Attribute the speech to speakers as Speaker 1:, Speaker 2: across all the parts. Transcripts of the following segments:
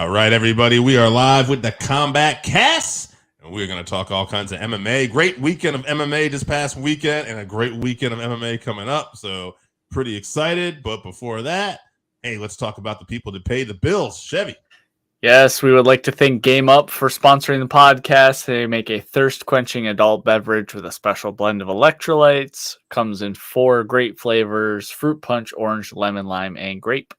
Speaker 1: All right, everybody. We are live with the Combatcast, and we're going to talk all kinds of MMA. Great weekend of MMA this past weekend, and a great weekend of MMA coming up. So pretty excited. But before that, hey, let's talk about the people that pay the bills. Chevy.
Speaker 2: Yes, we would like to thank Game Up for sponsoring the podcast. They make a thirst-quenching adult beverage with a special blend of electrolytes. Comes in 4 great flavors: fruit punch, orange, lemon, lime, and grape.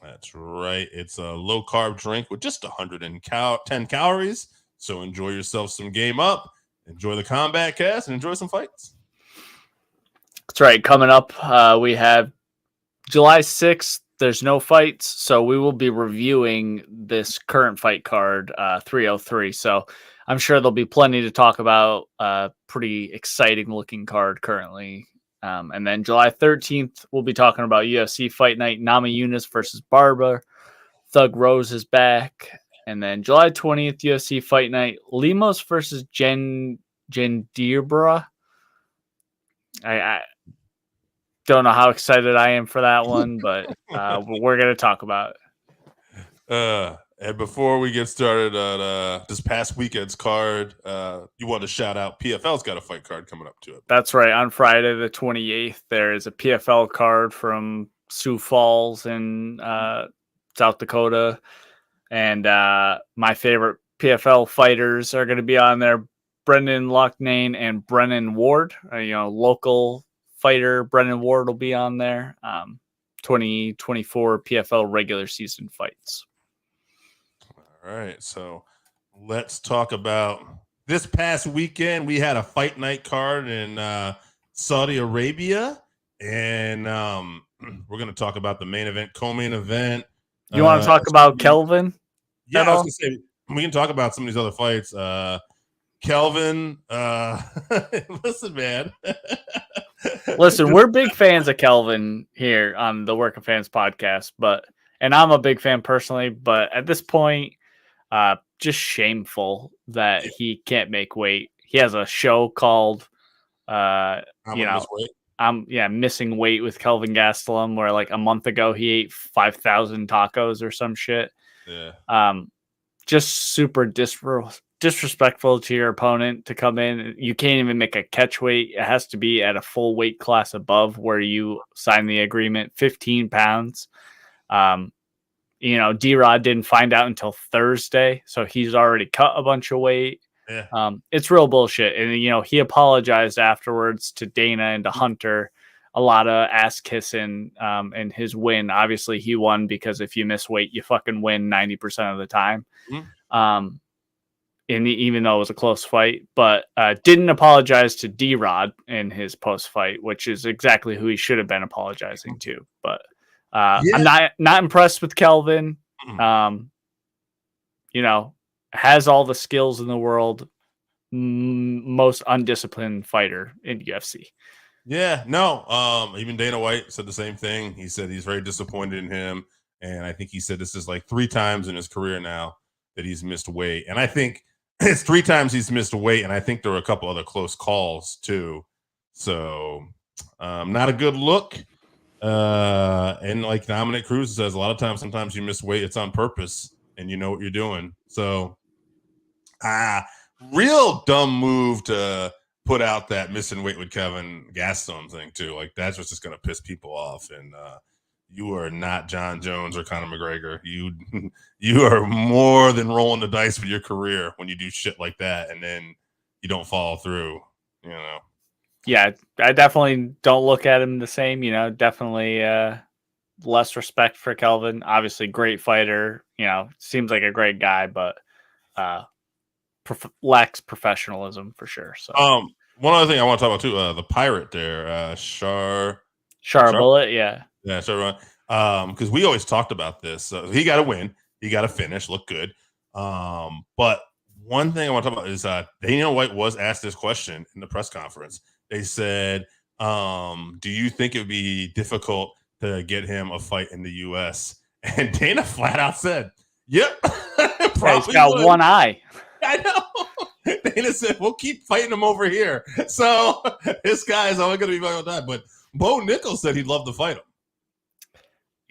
Speaker 1: That's right. It's a low-carb drink with just 110 calories. So enjoy yourself some Game Up, enjoy the Combatcast, and enjoy some fights.
Speaker 2: That's right. Coming up, we have July 6th. There's no fights, so we will be reviewing this current fight card, 303. So I'm sure there'll be plenty to talk about. Pretty exciting-looking card currently. And then July 13th, we'll be talking about UFC Fight Night, Nama Yunus versus Barber. Thug Rose is back. And then July 20th, UFC Fight Night, Lemos versus Jendibra. I don't know how excited I am for that one, but we're going to talk about
Speaker 1: it. And before we get started on this past weekend's card, you want to shout out PFL's got a fight card coming up to it.
Speaker 2: That's right. On Friday the 28th, there is a PFL card from Sioux Falls in South Dakota. And my favorite PFL fighters are going to be on there. Brendan Loughnane and Brennan Ward, local fighter. Brennan Ward will be on there. 2024 PFL regular season fights.
Speaker 1: All right, so let's talk about this past weekend. We had a fight night card in Saudi Arabia, and we're going to talk about the main event, co-main event.
Speaker 2: You want to talk about Kelvin?
Speaker 1: Yeah, I was going to say, we can talk about some of these other fights. Kelvin, listen, man.
Speaker 2: Listen, we're big fans of Kelvin here on the Working Fans podcast, and I'm a big fan personally, but at this point, just shameful that he can't make weight. He has a show called, Missing Weight with Kelvin Gastelum, where like a month ago he ate 5,000 tacos or some shit.
Speaker 1: Yeah.
Speaker 2: Just super disrespectful to your opponent to come in. You can't even make a catch weight. It has to be at a full weight class above where you sign the agreement, 15 pounds. D-Rod didn't find out until Thursday, so he's already cut a bunch of weight.
Speaker 1: Yeah.
Speaker 2: It's real bullshit. And, he apologized afterwards to Dana and to Hunter. A lot of ass kissing in his win. Obviously, he won because if you miss weight, you fucking win 90% of the time.
Speaker 1: Mm-hmm.
Speaker 2: Even though it was a close fight, but didn't apologize to D-Rod in his post-fight, which is exactly who he should have been apologizing to. But I'm not impressed with Kelvin. Has all the skills in the world, most undisciplined fighter in UFC.
Speaker 1: Yeah, no. Even Dana White said the same thing. He said he's very disappointed in him, and I think he said this is like 3 times in his career now that he's missed weight, and I think it's 3 times he's missed weight, and I think there were a couple other close calls too. So, not a good look. And like Dominic Cruz says, a lot of times, sometimes you miss weight, it's on purpose, and you know what you're doing. So, real dumb move to put out that missing weight with Kevin Gastelum thing too. Like that's what's just going to piss people off. And you are not John Jones or Conor McGregor. You are more than rolling the dice with your career when you do shit like that, and then you don't follow through.
Speaker 2: Yeah, I definitely don't look at him the same. Definitely less respect for Kelvin. Obviously, great fighter. Seems like a great guy, but lacks professionalism for sure. So,
Speaker 1: one other thing I want to talk about too, the pirate there, Char
Speaker 2: Bullet, yeah,
Speaker 1: Char. Because we always talked about this. He got to win, he got to finish, look good. But one thing I want to talk about is Dana White was asked this question in the press conference. They said, "Do you think it would be difficult to get him a fight in the U.S.?" And Dana flat out said, "Yep."
Speaker 2: He's got one eye.
Speaker 1: I know. Dana said, "We'll keep fighting him over here." So this guy is only going to be fighting all the time. But Bo Nichols said he'd love to fight him.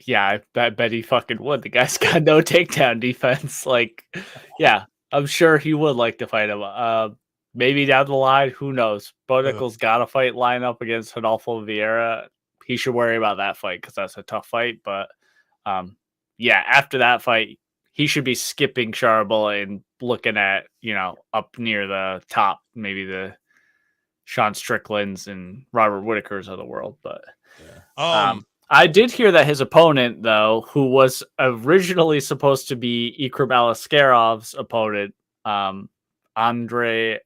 Speaker 2: Yeah, I bet he fucking would. The guy's got no takedown defense. Like, yeah, I'm sure he would like to fight him. Maybe down the line, who knows? Bo Nickal's got a fight line up against Rodolfo Vieira. He should worry about that fight because that's a tough fight. But yeah, after that fight, he should be skipping Charbel and looking at, up near the top, maybe the Sean Strickland's and Robert Whitaker's of the world. But I did hear that his opponent, though, who was originally supposed to be Ikram Alascarov's opponent, Anthony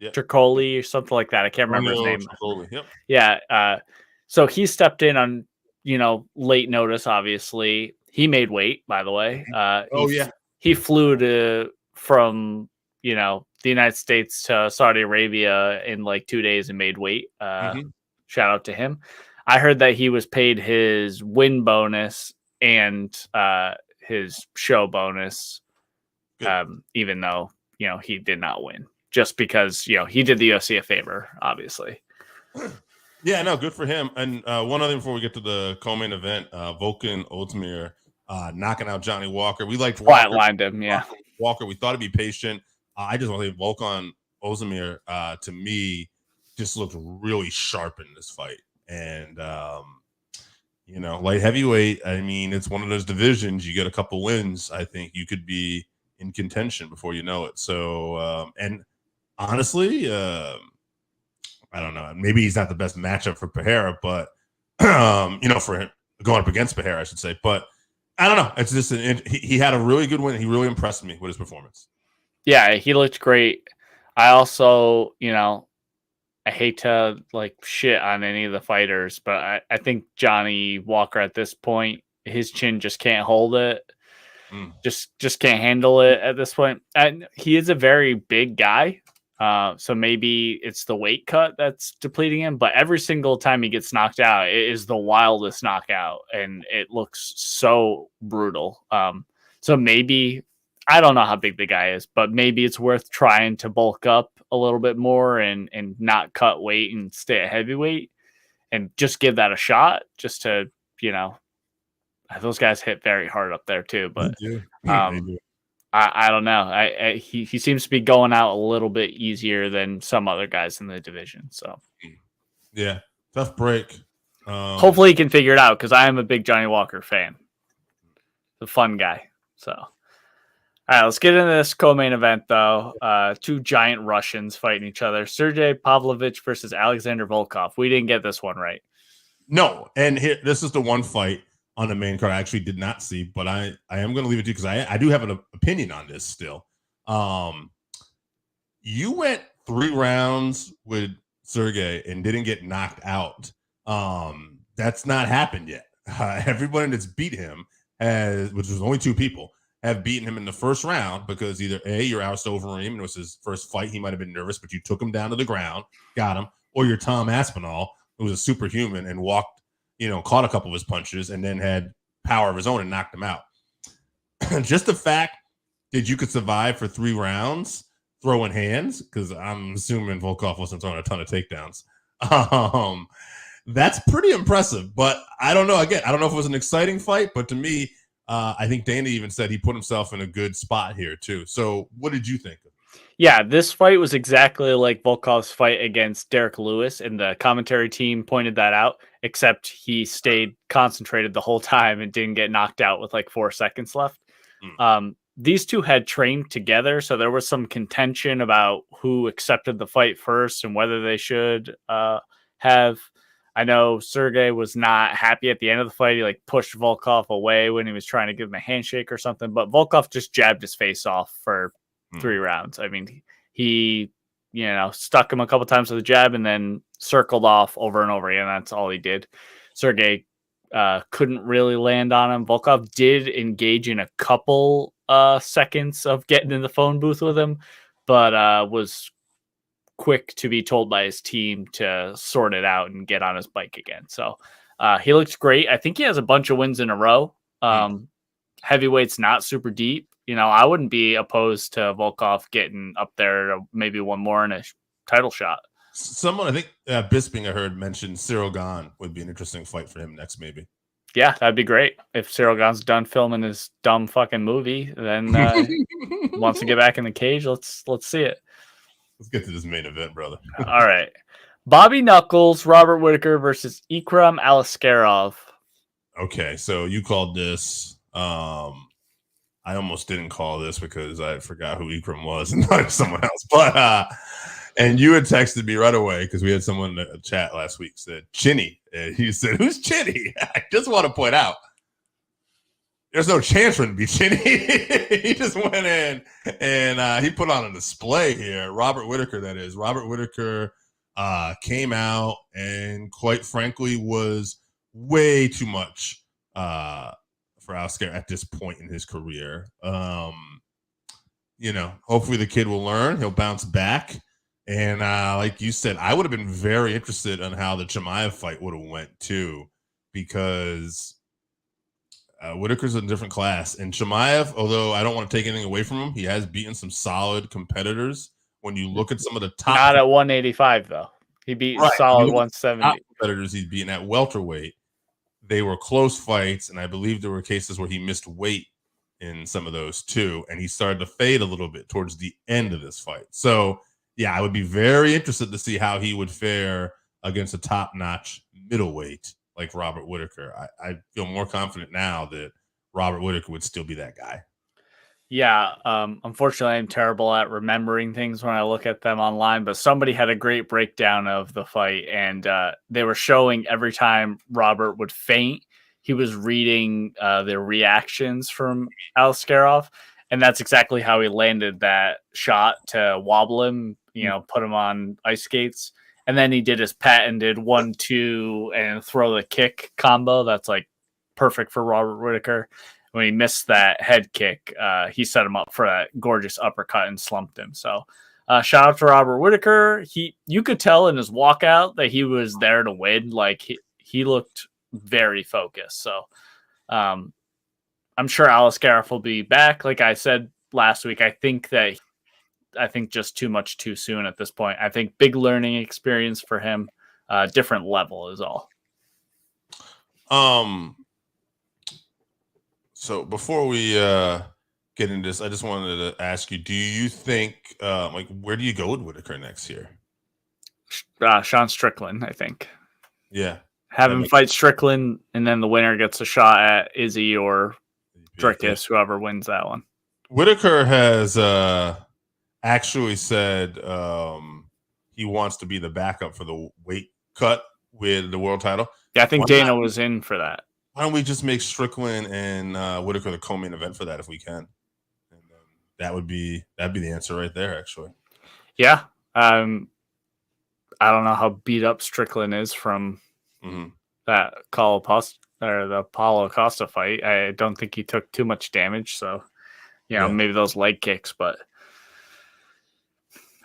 Speaker 2: Tricoli or something like that. I can't remember his name.
Speaker 1: Tricoli, yep.
Speaker 2: Yeah. So he stepped in on, late notice, obviously. He made weight, by the way. He flew from, the United States to Saudi Arabia in like 2 days and made weight. Shout out to him. I heard that he was paid his win bonus and his show bonus, even though, he did not win, just because, he did the UFC a favor, obviously.
Speaker 1: Yeah, no, good for him. And one other thing before we get to the co-main event, Volkan Ozdemir knocking out Johnny Walker. We liked Walker.
Speaker 2: Flatlined him, yeah.
Speaker 1: Walker, we thought he'd be patient. I just want to say Volkan Ozdemir, to me, just looked really sharp in this fight. And, light heavyweight, I mean, it's one of those divisions. You get a couple wins, I think you could be in contention before you know it. So, and honestly, I don't know. Maybe he's not the best matchup for Perreira, but, for him going up against Perreira, I should say. But I don't know. It's just he had a really good win. He really impressed me with his performance. Yeah,
Speaker 2: he looked great. I also, I hate to shit on any of the fighters, but I think Johnny Walker at this point, his chin just can't hold it. Just can't handle it at this point. And he is a very big guy. So maybe it's the weight cut that's depleting him, but every single time he gets knocked out, it is the wildest knockout and it looks so brutal. So maybe, I don't know how big the guy is, but maybe it's worth trying to bulk up a little bit more and not cut weight and stay at heavyweight and just give that a shot just to, those guys hit very hard up there too, but I don't know. He seems to be going out a little bit easier than some other guys in the division. So
Speaker 1: yeah, tough break.
Speaker 2: Hopefully he can figure it out because I am a big Johnny Walker fan. The fun guy. So all right, let's get into this co-main event, though. Two giant Russians fighting each other. Sergey Pavlovich versus Alexander Volkov. We didn't get this one right.
Speaker 1: No, and this is the one fight on the main card I actually did not see, but I am going to leave it to you because I do have an opinion on this still. You went 3 rounds with Sergey and didn't get knocked out. That's not happened yet. Everybody that's beat him, which was only 2 people, have beaten him in the first round because either A, you're Alistair Overeem, and it was his first fight. He might have been nervous, but you took him down to the ground, got him, or you're Tom Aspinall, who was a superhuman and walked, caught a couple of his punches and then had power of his own and knocked him out. Just the fact that you could survive for 3 rounds throwing hands, because I'm assuming Volkov wasn't throwing a ton of takedowns. That's pretty impressive, but I don't know. Again, I don't know if it was an exciting fight, but to me, I think Dana even said he put himself in a good spot here too. So what did you think?
Speaker 2: Yeah, this fight was exactly like Volkov's fight against Derek Lewis, and the commentary team pointed that out, except he stayed concentrated the whole time and didn't get knocked out with 4 seconds left. These two had trained together, so there was some contention about who accepted the fight first and whether they should have. I know Sergey was not happy at the end of the fight. He pushed Volkov away when he was trying to give him a handshake or something, but Volkov just jabbed his face off for 3 rounds. I mean, he, stuck him a couple times with a jab and then circled off over and over again. That's all he did. Sergey couldn't really land on him. Volkov did engage in a couple seconds of getting in the phone booth with him, but was quick to be told by his team to sort it out and get on his bike again. So he looks great. I think he has a bunch of wins in a row. Heavyweight's not super deep. I wouldn't be opposed to Volkov getting up there, maybe one more in a title shot.
Speaker 1: Someone, I think Bisping, I heard mention Cyril Gane would be an interesting fight for him next, maybe.
Speaker 2: Yeah, that'd be great. If Cyril Gane's done filming his dumb fucking movie, then wants to get back in the cage. Let's see it.
Speaker 1: Let's get to this main event, brother.
Speaker 2: All right. Bobby Knuckles, Robert Whittaker versus Ikram Aliskerov.
Speaker 1: Okay, so you called this. I almost didn't call this because I forgot who Ikram was and thought it was someone else. But and you had texted me right away because we had someone in the chat last week said Chinny. And he said, "Who's Chinny?" I just want to point out there's no chance for him to be Chinny. He just went in and he put on a display here. Robert Whittaker, that is. Robert Whittaker came out and quite frankly was way too much for Aliskerov at this point in his career. Hopefully the kid will learn. He'll bounce back. And like you said, I would have been very interested on how the Chimaev fight would have went too, because Whittaker's in a different class. And Chimaev, although I don't want to take anything away from him, he has beaten some solid competitors. When you look at some of the top,
Speaker 2: not at 185 though, he beat solid 170
Speaker 1: competitors he's beaten at welterweight. They were close fights, and I believe there were cases where he missed weight in some of those too, and he started to fade a little bit towards the end of this fight. So yeah, I would be very interested to see how he would fare against a top-notch middleweight like Robert Whittaker. I feel more confident now that Robert Whittaker would still be that guy.
Speaker 2: Yeah, unfortunately, I'm terrible at remembering things when I look at them online, but somebody had a great breakdown of the fight, and they were showing every time Robert would feint, he was reading the reactions from Aliskerov, and that's exactly how he landed that shot to wobble him, put him on ice skates. And then he did his patented 1-2 and throw the kick combo. That's like perfect for Robert Whittaker. When he missed that head kick, he set him up for that gorgeous uppercut and slumped him. So shout out to Robert Whittaker. You could tell in his walkout that he was there to win. Like he looked very focused. So I'm sure Aliskerov will be back. Like I said last week, I think just too much too soon at this point. I think big learning experience for him, different level is all.
Speaker 1: So before we get into this, I just wanted to ask you, do you think, where do you go with Whittaker next year?
Speaker 2: Sean Strickland, I think.
Speaker 1: Yeah.
Speaker 2: Have him fight Strickland, and then the winner gets a shot at Izzy or Drickus, whoever wins that one.
Speaker 1: Whittaker has actually said he wants to be the backup for the weight cut with the world title.
Speaker 2: Yeah, I think Dana was in for that.
Speaker 1: Why don't we just make Strickland and Whittaker the co-main event for that if we can? And that'd be the answer right there, actually.
Speaker 2: Yeah. I don't know how beat up Strickland is from that the Paulo Costa fight. I don't think he took too much damage, so maybe those leg kicks, but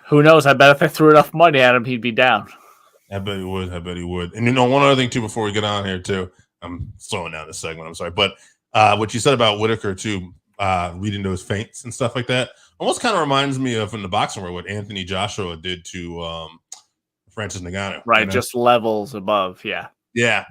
Speaker 2: who knows? I bet if I threw enough money at him, he'd be down.
Speaker 1: I bet he would. And one other thing too before we get on here too. I'm slowing down this segment. I'm sorry. But what you said about Whittaker, too, reading those feints and stuff like that, almost kind of reminds me of in the boxing world what Anthony Joshua did to Francis Ngannou.
Speaker 2: Right, just levels above. Yeah.
Speaker 1: Yeah.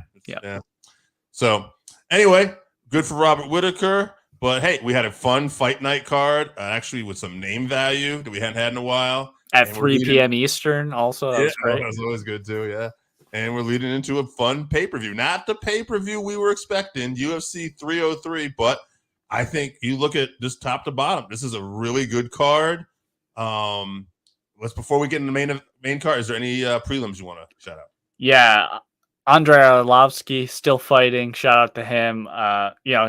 Speaker 1: So, anyway, good for Robert Whittaker. But, hey, we had a fun fight night card, actually with some name value that we hadn't had in a while.
Speaker 2: At 3 p.m. Eastern also. That was great.
Speaker 1: That was always good, too, yeah. And we're leading into a fun pay-per-view. Not the pay-per-view we were expecting, UFC 303, but I think you look at this top to bottom, this is a really good card. Before we get into the main card, is there any prelims you want to shout out?
Speaker 2: Yeah, Andrei Arlovsky still fighting. Shout out to him.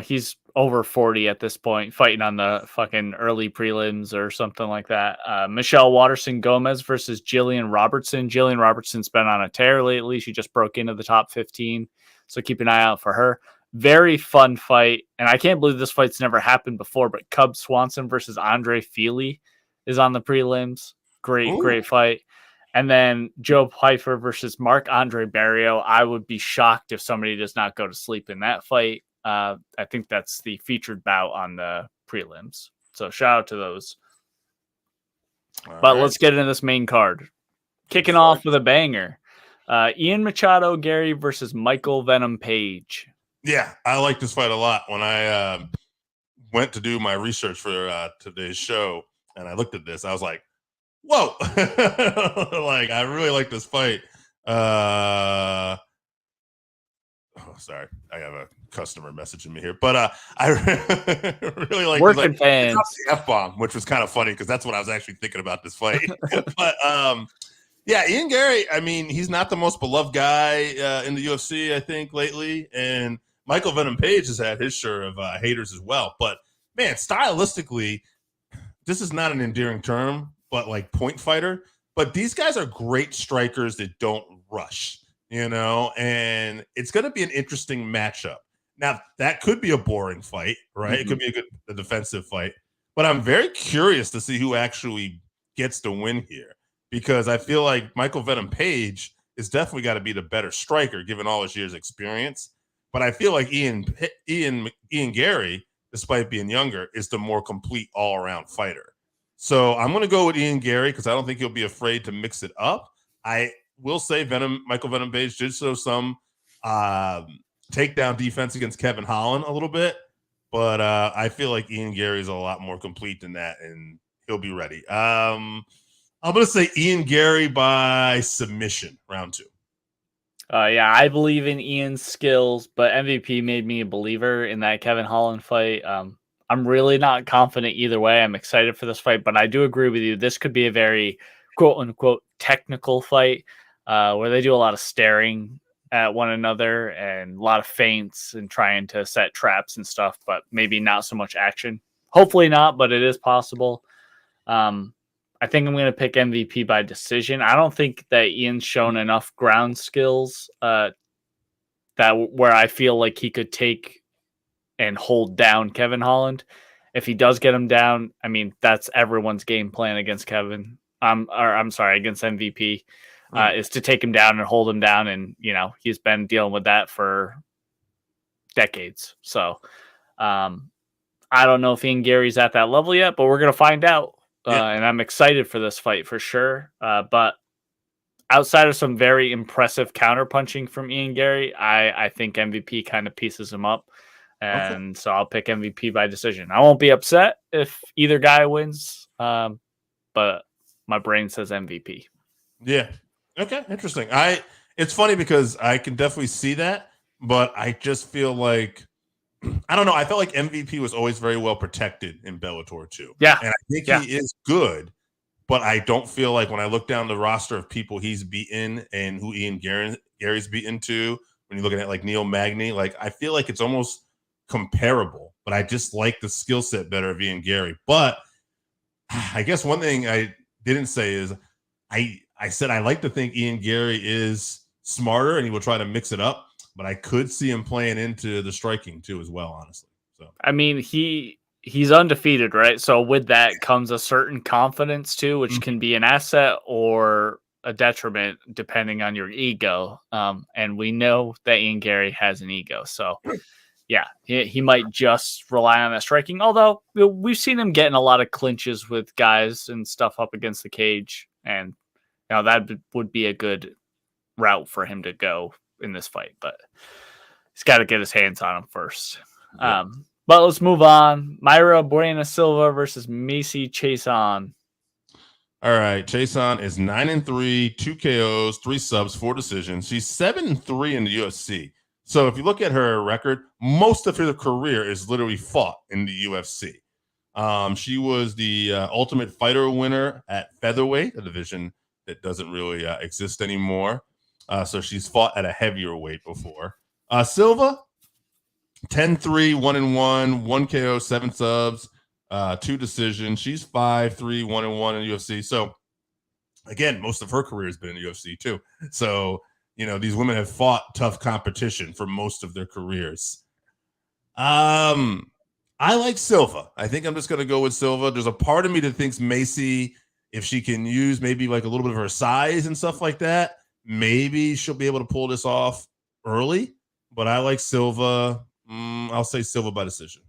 Speaker 2: He's over 40 at this point, fighting on the fucking early prelims or something like that. Michelle Waterson Gomez versus Jillian Robertson. Jillian Robertson's been on a tear lately. She just broke into the top 15, so keep an eye out for her. Very fun fight, and I can't believe this fight's never happened before, but Cub Swanson versus Andre Feely is on the prelims. Great fight. And then Joe Pfeiffer versus Marc-Andre Barrio. I would be shocked if somebody does not go to sleep in that fight. I think that's the featured bout on the prelims. So shout out to those. Let's get into this main card. Kicking off with a banger. Ian Machado Garry versus Michael Venom Page.
Speaker 1: Yeah, I like this fight a lot. When I went to do my research for today's show, and I looked at this, I was like, "Whoa!" Like, I really like this fight. Oh, sorry, I have a customer messaging me here, but I really like
Speaker 2: Working
Speaker 1: this.
Speaker 2: fans.
Speaker 1: The F-bomb, which was kind of funny because that's what I was actually thinking about this fight. But yeah, Ian Garry, I mean, he's not the most beloved guy in the UFC, I think, lately. And Michael Venom Page has had his share of haters as well. But, man, stylistically, this is not an endearing term, but like point fighter. But these guys are great strikers that don't rush, and it's going to be an interesting matchup. Now, that could be a boring fight, right? It could be a defensive fight. But I'm very curious to see who actually gets the win here, because I feel like Michael Venom Page is definitely got to be the better striker given all his years' experience. But I feel like Ian Garry, despite being younger, is the more complete all-around fighter. So I'm going to go with Ian Garry because I don't think he'll be afraid to mix it up. I will say Michael Venom Page did show some takedown defense against Kevin Holland a little bit, but I feel like Ian Garry is a lot more complete than that, and he'll be ready. I'm going to say Ian Garry by submission, round 2.
Speaker 2: Yeah, I believe in Ian's skills, but MVP made me a believer in that Kevin Holland fight. I'm really not confident either way. I'm excited for this fight, but I do agree with you. This could be a very quote unquote technical fight where they do a lot of staring at one another and a lot of feints and trying to set traps and stuff, but maybe not so much action. Hopefully not, but it is possible. I think I'm going to pick MVP by decision. I don't think that Ian's shown enough ground skills that where I feel like he could take and hold down Kevin Holland. If he does get him down, I mean, that's everyone's game plan against Kevin. Against MVP, is to take him down and hold him down. And, he's been dealing with that for decades. So I don't know if Ian Garry's at that level yet, but we're going to find out. And I'm excited for this fight for sure. But outside of some very impressive counterpunching from Ian Garry, I think MVP kind of pieces him up. And so I'll pick MVP by decision. I won't be upset if either guy wins, but my brain says MVP.
Speaker 1: Yeah. Okay. Interesting. It's funny because I can definitely see that, but I just feel like, I don't know. I felt like MVP was always very well protected in Bellator too.
Speaker 2: Yeah.
Speaker 1: And I think he is good, but I don't feel like when I look down the roster of people he's beaten and who Ian Garry's beaten to, when you're looking at like Neil Magny, like I feel like it's almost comparable, but I just like the skill set better of Ian Garry. But I guess one thing I didn't say is I said I like to think Ian Garry is smarter and he will try to mix it up, but I could see him playing into the striking too as well, honestly. So
Speaker 2: I mean, he's undefeated, right? So with that comes a certain confidence too, which can be an asset or a detriment depending on your ego. And we know that Ian Garry has an ego. So yeah, he might just rely on that striking. Although we've seen him getting a lot of clinches with guys and stuff up against the cage. And that would be a good route for him to go in this fight, but he's got to get his hands on him first. Yeah. But let's move on. Mayra Bueno Silva versus Macy Chiasson.
Speaker 1: All right, Chiasson is 9-3, 2 KOs, 3 subs, 4 decisions. She's 7-3 in the UFC. So if you look at her record, most of her career is literally fought in the UFC. She was the Ultimate Fighter winner at featherweight, a division that doesn't really exist anymore. So she's fought at a heavier weight before. Silva, 10-3, 1-1, 1 KO, 7 subs, 2 decisions. She's 5-3, 1-1 in the UFC. So again, most of her career has been in the UFC too. So, these women have fought tough competition for most of their careers. I like Silva. I think I'm just going to go with Silva. There's a part of me that thinks Macy, if she can use maybe like a little bit of her size and stuff like that, maybe she'll be able to pull this off early. But I like Silva. I'll say Silva by decision.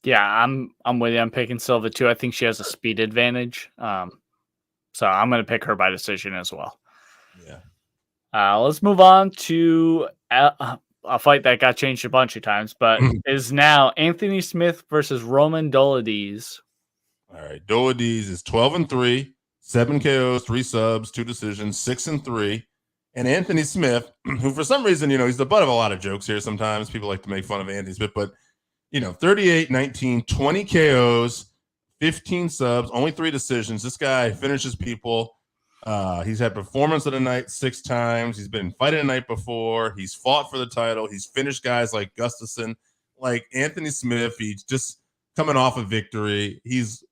Speaker 2: Yeah, I'm with you. I'm picking Silva too. I think she has a speed advantage. So I'm going to pick her by decision as well.
Speaker 1: Yeah.
Speaker 2: Let's move on to a fight that got changed a bunch of times, but is now Anthony Smith versus Roman Dolidze.
Speaker 1: All right. Dolidze is 12-3, 7 KOs, 3 subs, 2 decisions, 6-3. And Anthony Smith, who for some reason, he's the butt of a lot of jokes here sometimes. People like to make fun of Anthony Smith, but, 38-19, 20 KOs, 15 subs, only 3 decisions. This guy finishes people. He's had performance of the night 6 times. He's been fighting the night before. He's fought for the title. He's finished guys like Gustafsson. Like Anthony Smith, he's just coming off a victory. He's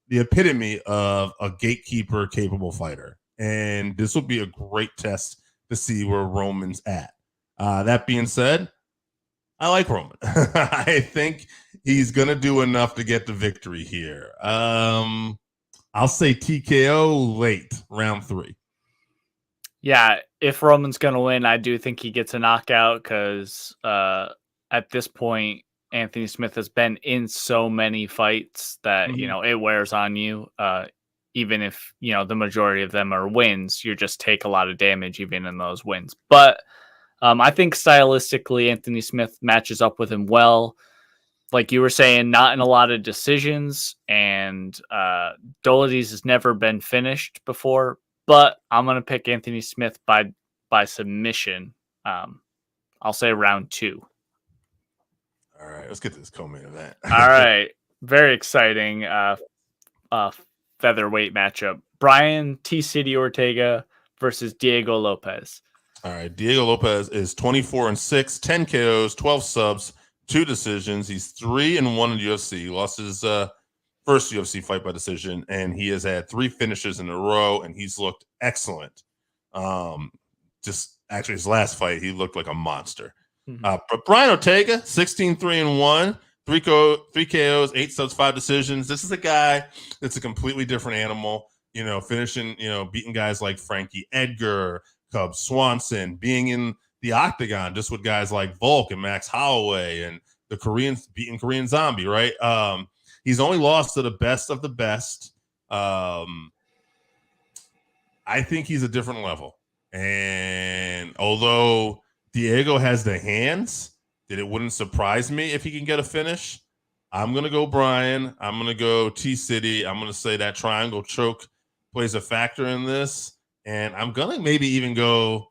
Speaker 1: the epitome of a gatekeeper capable fighter. And this will be a great test to see where Roman's at. That being said, I like Roman. I think he's going to do enough to get the victory here. I'll say TKO late, round 3.
Speaker 2: Yeah, if Roman's going to win, I do think he gets a knockout because at this point, Anthony Smith has been in so many fights that, it wears on you. Even if, the majority of them are wins, you just take a lot of damage even in those wins. But I think stylistically, Anthony Smith matches up with him well. Like you were saying, not in a lot of decisions, and Dolidze has never been finished before, but I'm going to pick Anthony Smith by submission. I'll say round 2.
Speaker 1: All right, let's get to this co-main event.
Speaker 2: All right, very exciting featherweight matchup. Brian T-City Ortega versus Diego Lopes.
Speaker 1: All right, Diego Lopes is 24-6, 10 KOs, 12 subs, 2 decisions. He's 3-1 in the UFC. He lost his first UFC fight by decision, and he has had 3 finishes in a row, and he's looked excellent. Just actually his last fight, he looked like a monster. But Brian Ortega, 16-3-1, 3 KOs, 8 subs, 5 decisions. This is a guy that's a completely different animal, finishing, beating guys like Frankie Edgar, Cub Swanson, being in the octagon just with guys like Volk and Max Holloway and the Koreans beating Korean Zombie, right? He's only lost to the best of the best. I think he's a different level. And although Diego has the hands, that it wouldn't surprise me if he can get a finish. I'm going to go Brian. I'm going to go T-City. I'm going to say that triangle choke plays a factor in this. And I'm going to maybe even go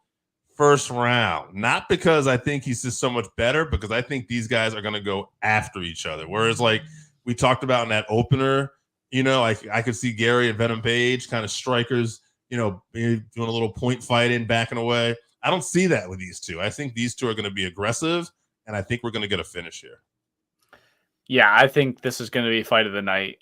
Speaker 1: first round. Not because I think he's just so much better, because I think these guys are going to go after each other. Whereas like we talked about in that opener, I could see Gary and Venom Page kind of strikers, doing a little point fighting, backing away. I don't see that with these two. I think these two are going to be aggressive, and I think we're going to get a finish here.
Speaker 2: Yeah, I think this is going to be fight of the night.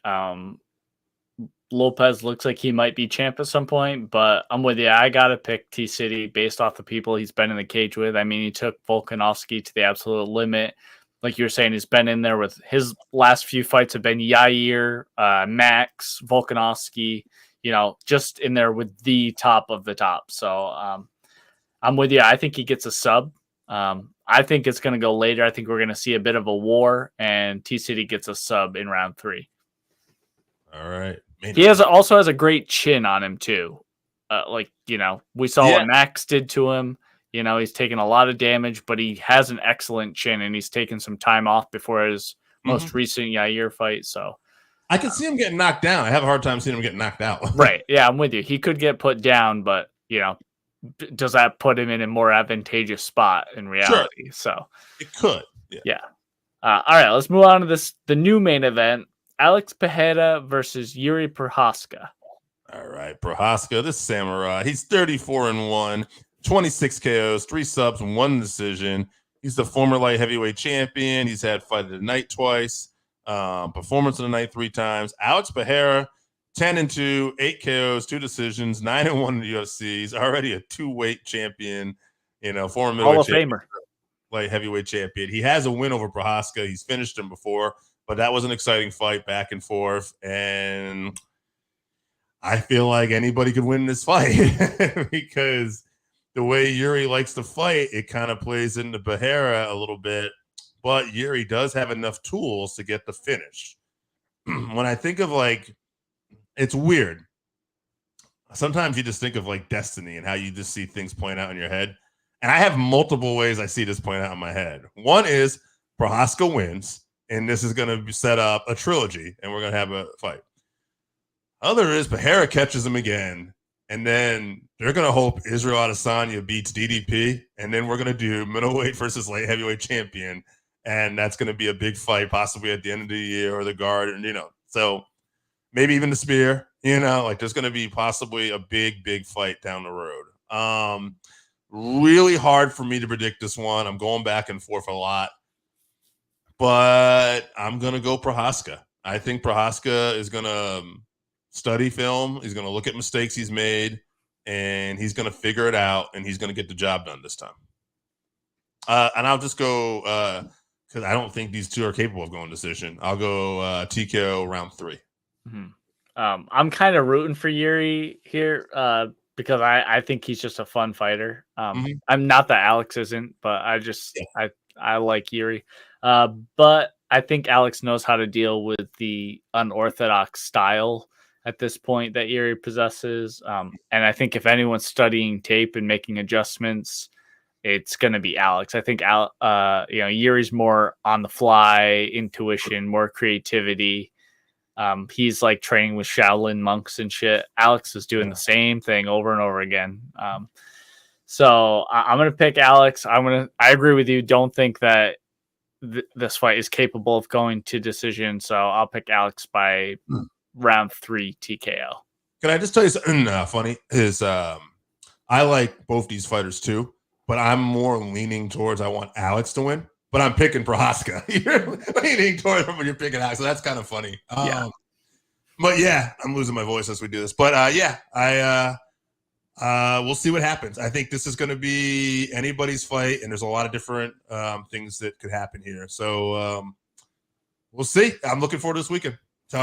Speaker 2: Lopez looks like he might be champ at some point, but I'm with you. I got to pick T-City based off the people he's been in the cage with. I mean, he took Volkanovski to the absolute limit. Like you were saying, he's been in there with his last few fights have been Yair, Max, Volkanovski, just in there with the top of the top. So I'm with you. I think he gets a sub. I think it's going to go later. I think we're going to see a bit of a war, and T-City gets a sub in round 3.
Speaker 1: All right.
Speaker 2: He also has a great chin on him too. We saw what Max did to him. He's taken a lot of damage, but he has an excellent chin, and he's taken some time off before his most recent Yair fight. So
Speaker 1: I can see him getting knocked down. I have a hard time seeing him get knocked out.
Speaker 2: Right. Yeah, I'm with you. He could get put down, but does that put him in a more advantageous spot in reality? Sure. So
Speaker 1: it could.
Speaker 2: Yeah. All right, let's move on to the new main event. Alex Perreira versus Jiri Prochazka.
Speaker 1: All right, Prochazka, this samurai. He's 34-1, 26 KOs, 3 subs, 1 decision. He's the former light heavyweight champion. He's had fight of the night twice, performance of the night 3 times. Alex Perreira, 10-2, 8 KOs, 2 decisions, 9-1 in the UFC. He's already a 2-weight champion, former middleweight
Speaker 2: Hall of
Speaker 1: champion,
Speaker 2: Famer,
Speaker 1: light heavyweight champion. He has a win over Prochazka. He's finished him before, but that was an exciting fight, back and forth. And I feel like anybody could win this fight because the way Jiri likes to fight, it kind of plays into Perreira a little bit. But Jiri does have enough tools to get the finish. When I think of it's weird. Sometimes you just think of destiny and how you just see things playing out in your head. And I have multiple ways I see this playing out in my head. One is Prochazka wins, and this is going to set up a trilogy, and we're going to have a fight. Other is Perreira catches him again, and then they're going to hope Israel Adesanya beats DDP, and then we're going to do middleweight versus light heavyweight champion, and that's going to be a big fight, possibly at the end of the year or the guard, and so maybe even the spear. There's going to be possibly a big fight down the road. Really hard for me to predict this one. I'm going back and forth a lot, but I'm going to go Prochazka. I think Prochazka is going to study film. He's going to look at mistakes he's made, and he's going to figure it out, and he's going to get the job done this time. And I'll just go because I don't think these two are capable of going decision. I'll go TKO round 3.
Speaker 2: Mm-hmm. I'm kind of rooting for Jiri here because I think he's just a fun fighter. I'm not that Alex isn't, but I like Jiri. But I think Alex knows how to deal with the unorthodox style at this point that Jiri possesses. And I think if anyone's studying tape and making adjustments, it's going to be Alex. I think Jiri's more on the fly, intuition, more creativity. He's like training with Shaolin monks and shit. Alex is doing the same thing over and over again. So I'm going to pick Alex. I agree with you. Don't think that this fight is capable of going to decision. So I'll pick Alex by round 3 TKO.
Speaker 1: Can I just tell you something funny? I like both these fighters too, but I'm more leaning towards I want Alex to win. But I'm picking Prochazka. You're leaning towards him when you're picking Alex, so that's kind of funny. But yeah, I'm losing my voice as we do this. But we'll see what happens. I think this is going to be anybody's fight, and there's a lot of different things that could happen here. So we'll see. I'm looking forward to this weekend.
Speaker 2: All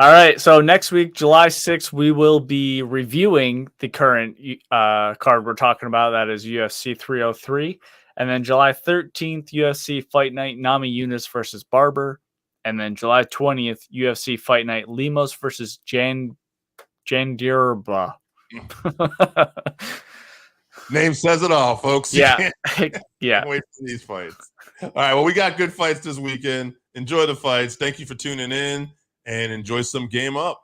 Speaker 2: right. So next week, July 6th, we will be reviewing the current card we're talking about. That is UFC 303. And then July 13th, UFC Fight Night, Nami Yunus versus Barber. And then July 20th, UFC Fight Night, Lemos versus Jandirba.
Speaker 1: Name says it all, folks.
Speaker 2: Yeah.
Speaker 1: Can't wait for these fights. All right. Well, we got good fights this weekend. Enjoy the fights. Thank you for tuning in, and enjoy some Game Up.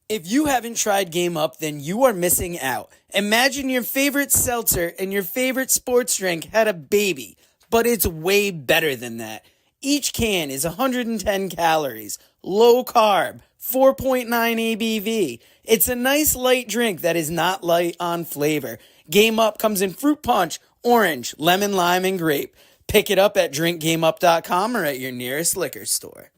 Speaker 3: If you haven't tried Game Up, then you are missing out. Imagine your favorite seltzer and your favorite sports drink had a baby, but it's way better than that. Each can is 110 calories, low carb, 4.9 ABV. It's a nice light drink that is not light on flavor. Game Up comes in fruit punch, orange, lemon, lime, and grape. Pick it up at drinkgameup.com or at your nearest liquor store.